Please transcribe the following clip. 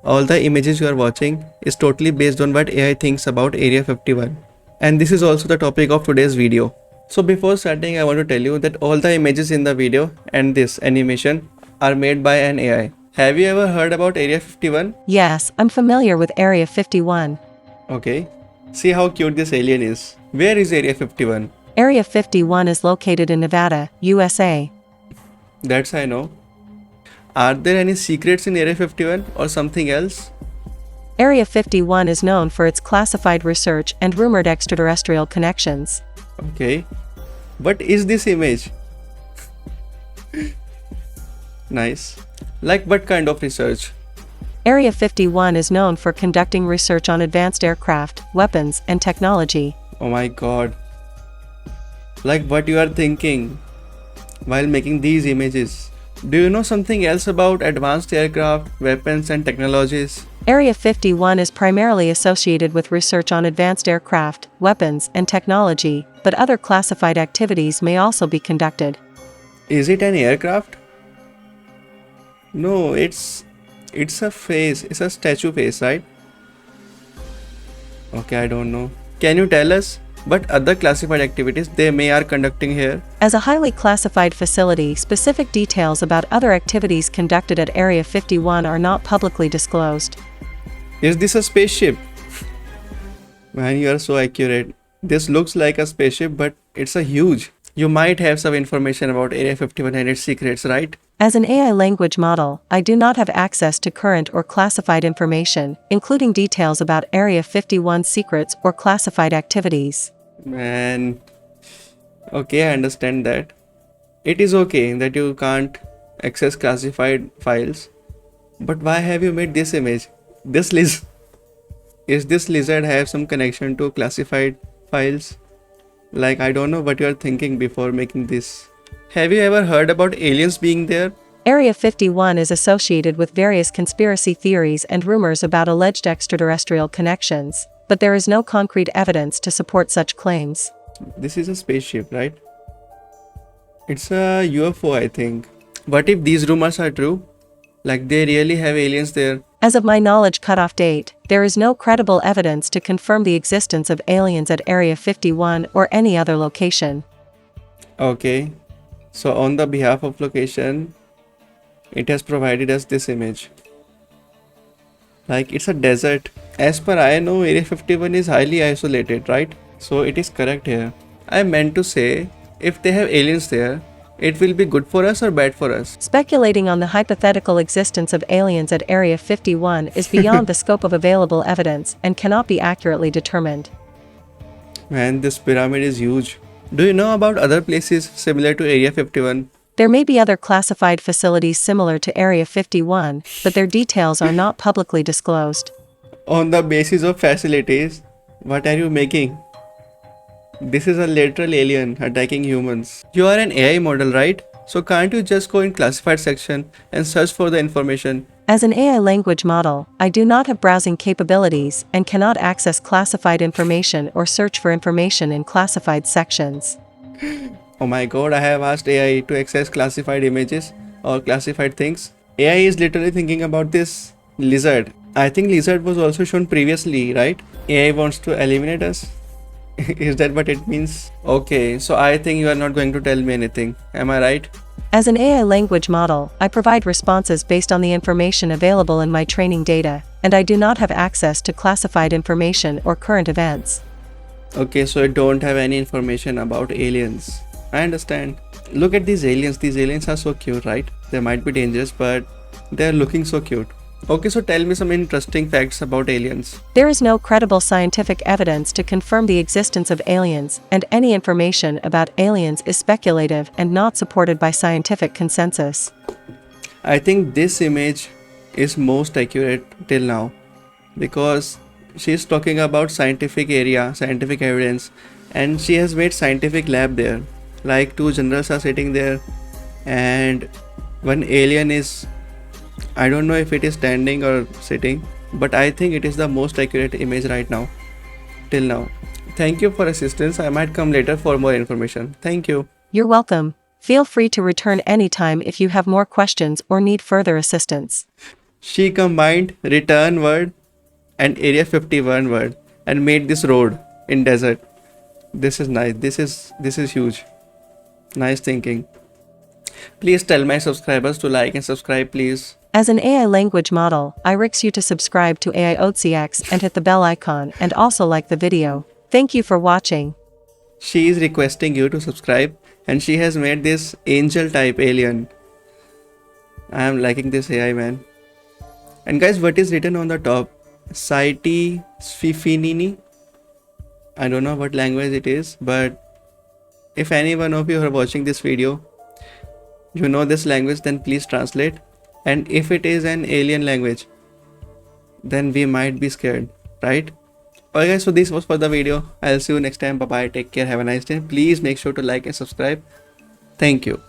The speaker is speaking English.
all the images you are watching is totally based on what AI thinks about Area 51. And this is also the topic of today's video. So before starting, I want to tell you that all the images in the video and this animation are made by an AI. Have you ever heard about Area 51? Yes, I'm familiar with Area 51. Okay. See how cute this alien is. Where is Area 51? Area 51 is located in Nevada, USA. That's I know. Are there any secrets in Area 51 or something else? Area 51 is known for its classified research and rumored extraterrestrial connections. Okay. What is this image? Nice. Like what kind of research? Area 51 is known for conducting research on advanced aircraft, weapons, and technology. Oh my god. Like what you are thinking while making these images. Do you know something else about advanced aircraft, weapons, and technologies? Area 51 is primarily associated with research on advanced aircraft, weapons, and technology, but other classified activities may also be conducted. Is it an aircraft? No, it's a face. It's a statue face, right? Okay, I don't know. Can you tell us what other classified activities they may are conducting here? As a highly classified facility, specific details about other activities conducted at Area 51 are not publicly disclosed. Is this a spaceship? Man, you are so accurate. This looks like a spaceship, but it's a huge. You might have some information about Area 51 and its secrets, right? As an AI language model, I do not have access to current or classified information, including details about Area 51's secrets or classified activities. Man. Okay, I understand that. It is okay that you can't access classified files. But why have you made this image? Is this lizard have some connection to classified files? Like, I don't know what you are thinking before making this. Have you ever heard about aliens being there? Area 51 is associated with various conspiracy theories and rumors about alleged extraterrestrial connections, but there is no concrete evidence to support such claims. This is a spaceship, right? It's a UFO, I think. What if these rumors are true? Like they really have aliens there? As of my knowledge cutoff date, there is no credible evidence to confirm the existence of aliens at Area 51 or any other location. Okay. So on the behalf of location, it has provided us this image. Like it's a desert. As per I know, Area 51 is highly isolated, right? So it is correct here. I meant to say, if they have aliens there, it will be good for us or bad for us? Speculating on the hypothetical existence of aliens at Area 51 is beyond the scope of available evidence and cannot be accurately determined. Man, this pyramid is huge. Do you know about other places similar to Area 51? There may be other classified facilities similar to Area 51, but their details are not publicly disclosed. On the basis of facilities, what are you making? This is a literal alien attacking humans. You are an AI model, right? So can't you just go in classified section and search for the information? As an AI language model, I do not have browsing capabilities and cannot access classified information or search for information in classified sections. Oh my god, I have asked AI to access classified images or classified things. AI is literally thinking about this lizard. I think lizard was also shown previously, right? AI wants to eliminate us. Is that what it means? Okay, so I think you are not going to tell me anything. Am I right? As an AI language model, I provide responses based on the information available in my training data, and I do not have access to classified information or current events. Okay, so you don't have any information about aliens. I understand. Look at these aliens. These aliens are so cute, right? They might be dangerous, but they're looking so cute. Okay, so tell me some interesting facts about aliens. There is no credible scientific evidence to confirm the existence of aliens, and any information about aliens is speculative and not supported by scientific consensus. I think this image is most accurate till now because she's talking about scientific area, scientific evidence, and she has made scientific lab there. Like two generals are sitting there and one alien is, I don't know if it is standing or sitting, but I think it is the most accurate image right now, till now. Thank you for assistance. I might come later for more information. Thank you. You're welcome. Feel free to return anytime if you have more questions or need further assistance. She combined return word and area 51 word and made this road in desert. This is nice. This is huge. Nice thinking. Please tell my subscribers to like and subscribe, please. As an AI language model, I rex you to subscribe to AI OTCX and hit the bell icon and also like the video. Thank you for watching. She is requesting you to subscribe and she has made this angel type alien. I am liking this AI, man. And guys, what is written on the top? Saiti Sfifinini. I don't know what language it is, but if any one of you are watching this video, you know this language, then please translate. And if it is an alien language, then we might be scared, right? Okay guys, so this was for the video. I'll see you next time. Bye bye, take care, have a nice day. Please make sure to like and subscribe. Thank you.